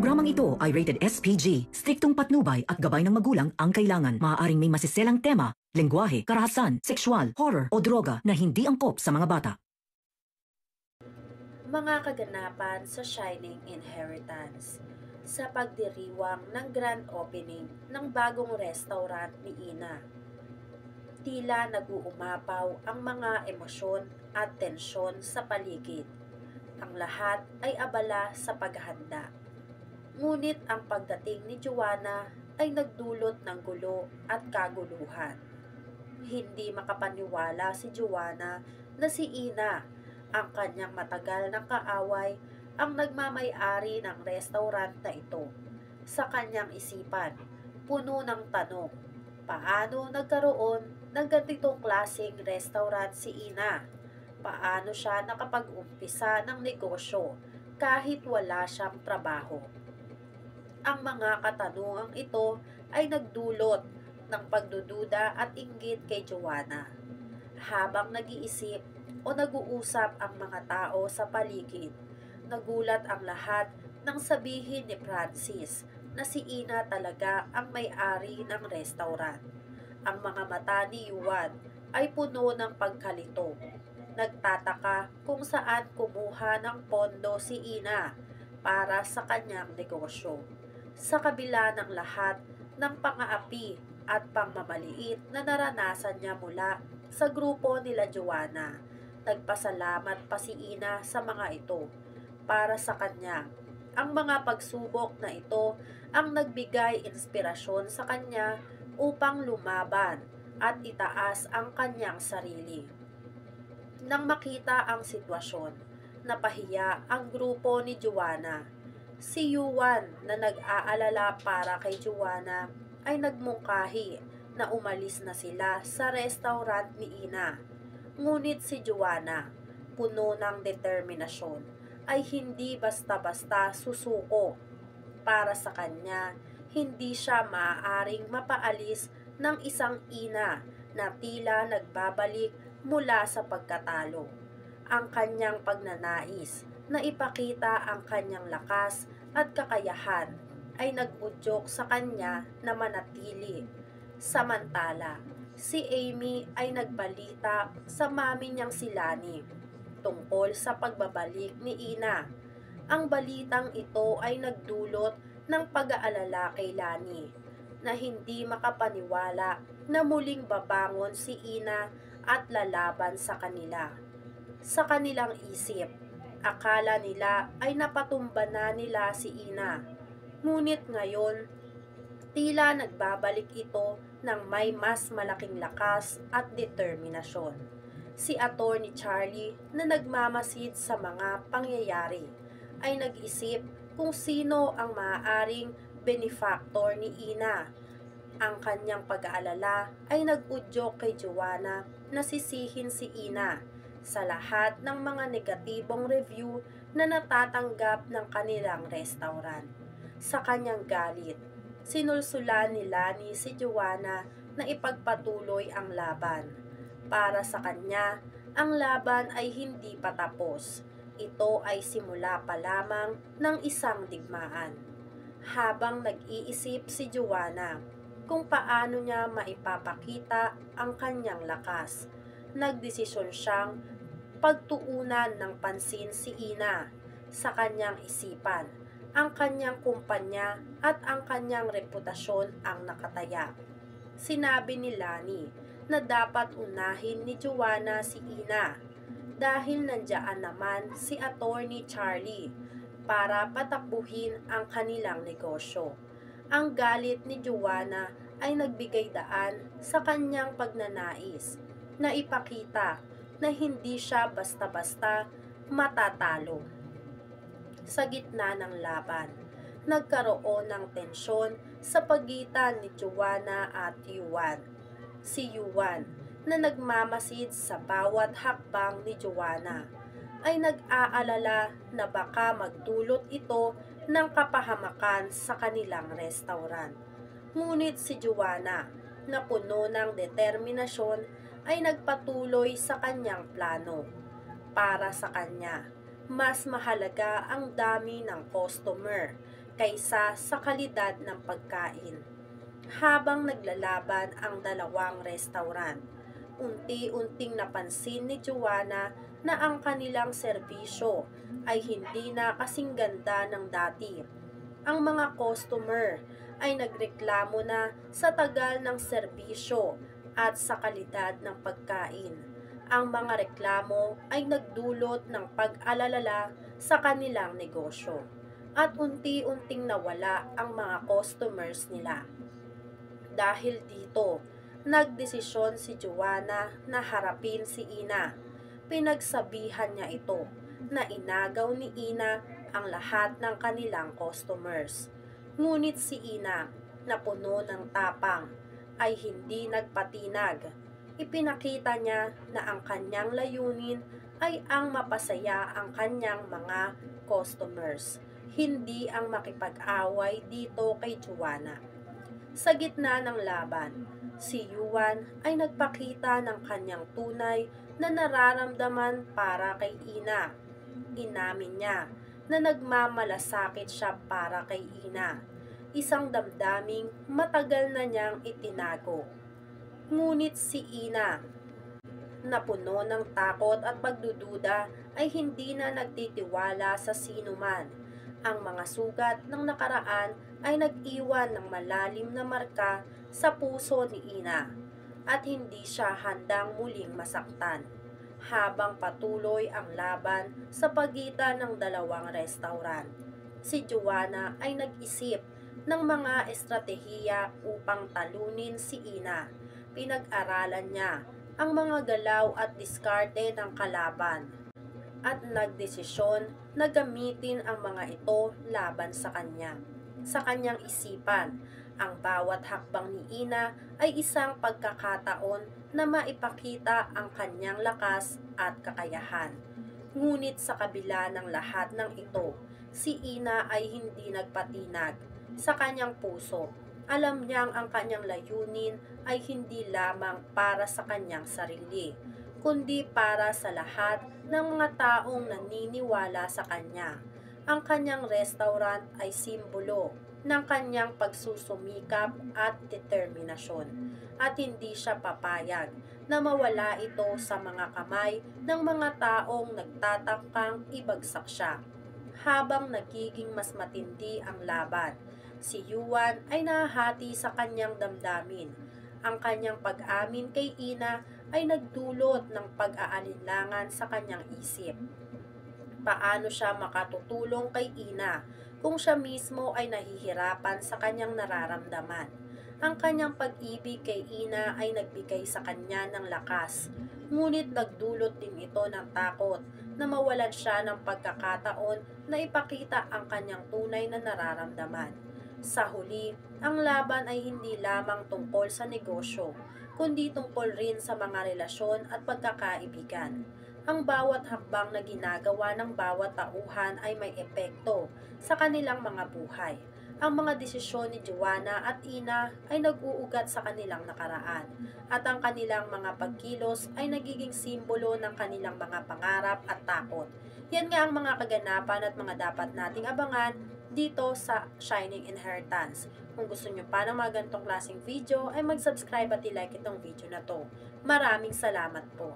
Programang ito ay rated SPG. Striktong patnubay at gabay ng magulang ang kailangan. Maaaring may masiselang tema, lengguwahe, karahasan, sexual, horror o droga na hindi angkop sa mga bata. Mga kaganapan sa Shining Inheritance. Sa pagdiriwang ng grand opening ng bagong restaurant ni Ina, tila nag-uumapaw ang mga emosyon at tensyon sa paligid. Ang lahat ay abala sa paghahanda. Ngunit ang pagdating ni Joanna ay nagdulot ng gulo at kaguluhan. Hindi makapaniwala si Joanna na si Ina, ang kanyang matagal na kaaway, ang nagmamay-ari ng restaurant na ito. Sa kanyang isipan, puno ng tanong, paano nagkaroon ng ganitong klaseng restaurant si Ina? Paano siya nakapag-umpisa ng negosyo kahit wala siyang trabaho? Ang mga katanungang ito ay nagdulot ng pagdududa at inggit kay Joanna. Habang nag-iisip o nag-uusap ang mga tao sa paligid, nagulat ang lahat nang sabihin ni Francis na si Ina talaga ang may-ari ng restaurant. Ang mga mata ni Yuan ay puno ng pagkalito. Nagtataka kung saan kumuha ng pondo si Ina para sa kanyang negosyo. Sa kabila ng lahat ng pang-aapi at pangmamaliit na naranasan niya mula sa grupo nila Joanna, nagpasalamat pa si Ina sa mga ito. Para sa kanya, ang mga pagsubok na ito ang nagbigay inspirasyon sa kanya upang lumaban at itaas ang kanyang sarili. Nang makita ang sitwasyon, napahiya ang grupo ni Joanna. Si Yuan na nag-aalala para kay Joanna ay nagmungkahi na umalis na sila sa restaurant ni Ina. Ngunit si Joanna, puno ng determinasyon, ay hindi basta-basta susuko. Para sa kanya, hindi siya maaaring mapaalis ng isang ina na tila nagbabalik mula sa pagkatalo. Ang kanyang pagnanais na ipakita ang kanyang lakas at kakayahan ay nag-udyok sa kanya na manatili. Samantala, si Amy ay nagbalita sa mami niyang si Lani tungkol sa pagbabalik ni Ina. Ang balitang ito ay nagdulot ng pag-aalala kay Lani na hindi makapaniwala na muling babangon si Ina at lalaban sa kanila. Sa kanilang isip, akala nila ay napatumba na nila si Ina. Ngunit ngayon, tila nagbabalik ito ng may mas malaking lakas at determinasyon. Si Attorney Charlie na nagmamasid sa mga pangyayari ay nag-isip kung sino ang maaaring benefactor ni Ina. Ang kanyang pag-aalala ay nag-udyok kay Joanna na sisihin si Ina sa lahat ng mga negatibong review na natatanggap ng kanilang restaurant. Sa kanyang galit, sinulsulan ni Lani si Joanna na ipagpatuloy ang laban. Para sa kanya, ang laban ay hindi pa tapos. Ito ay simula pa lamang ng isang digmaan. Habang nag-iisip si Joanna kung paano niya maipapakita ang kanyang lakas, nagdesisyon siyang pagtuunan ng pansin si Ina. Sa kanyang isipan, ang kanyang kumpanya at ang kanyang reputasyon ang nakataya. Sinabi ni Lani na dapat unahin ni Joanna si Ina dahil nandiyan naman si Attorney Charlie para patakbuhin ang kanilang negosyo. Ang galit ni Joanna ay nagbigay daan sa kanyang pagnanais na ipakita na hindi siya basta-basta matatalo. Sa gitna ng laban, nagkaroon ng tensyon sa pagitan ni Joanna at Yuan. Si Yuan na nagmamasid sa bawat hakbang ni Joanna ay nag-aalala na baka magdulot ito ng kapahamakan sa kanilang restaurant. Ngunit si Joanna na puno ng determinasyon ay nagpatuloy sa kanyang plano. Para sa kanya, mas mahalaga ang dami ng customer kaysa sa kalidad ng pagkain. Habang naglalaban ang dalawang restaurant, unti-unting napansin ni Joanna na ang kanilang serbisyo ay hindi na kasing ganda ng dati. Ang mga customer ay nagreklamo na sa tagal ng serbisyo at sa kalidad ng pagkain. Ang mga reklamo ay nagdulot ng pag-alala sa kanilang negosyo at unti-unting nawala ang mga customers nila. Dahil dito, nagdesisyon si Joanna na harapin si Ina. Pinagsabihan niya ito na inagaw ni Ina ang lahat ng kanilang customers. Ngunit si Ina, na puno ng tapang, ay hindi nagpatinag. Ipinakita niya na ang kanyang layunin ay ang mapasaya ang kanyang mga customers, hindi ang makipag-away dito kay Joanna. Sa gitna ng laban, si Yuan ay nagpakita ng kanyang tunay na nararamdaman para kay Ina. Inamin niya na nagmamalasakit siya para kay Ina, isang damdaming matagal na niyang itinago. Ngunit si Ina, na puno ng takot at pagdududa, ay hindi na nagtitiwala sa sinuman. Ang mga sugat ng nakaraan ay nag-iwan ng malalim na marka sa puso ni Ina at hindi siya handang muling masaktan. Habang patuloy ang laban sa pagitan ng dalawang restaurant, si Joanna ay nag-isip ng mga estratehiya upang talunin si Ina. Pinag-aralan niya ang mga galaw at diskarte ng kalaban at nagdesisyon na gamitin ang mga ito laban sa kanya. Sa kanyang isipan, ang bawat hakbang ni Ina ay isang pagkakataon na maipakita ang kanyang lakas at kakayahan. Ngunit sa kabila ng lahat ng ito, si Ina ay hindi nagpatinag. Sa kanyang puso, alam niyang ang kanyang layunin ay hindi lamang para sa kanyang sarili, kundi para sa lahat ng mga taong naniniwala sa kanya. Ang kanyang restaurant ay simbolo ng kanyang pagsusumikap at determinasyon, at hindi siya papayag na mawala ito sa mga kamay ng mga taong nagtatangkang ibagsak siya. Habang nagiging mas matindi ang laban, si Yuan ay nahahati sa kanyang damdamin. Ang kanyang pag-amin kay Ina ay nagdulot ng pag-aalinlangan sa kanyang isip. Paano siya makatutulong kay Ina kung siya mismo ay nahihirapan sa kanyang nararamdaman? Ang kanyang pag-ibig kay Ina ay nagbigay sa kanya ng lakas, ngunit nagdulot din ito ng takot na mawalan siya ng pagkakataon na ipakita ang kanyang tunay na nararamdaman. Sa huli, ang laban ay hindi lamang tungkol sa negosyo, kundi tungkol rin sa mga relasyon at pagkakaibigan. Ang bawat hakbang na ginagawa ng bawat tauhan ay may epekto sa kanilang mga buhay. Ang mga desisyon ni Joanna at Ina ay nag-uugat sa kanilang nakaraan, at ang kanilang mga pagkilos ay nagiging simbolo ng kanilang mga pangarap at takot. Yan nga ang mga kaganapan at mga dapat nating abangan dito sa Shining Inheritance. Kung gusto nyo pa ng mga ganitong klaseng video, ay mag-subscribe at i-like itong video na to. Maraming salamat po.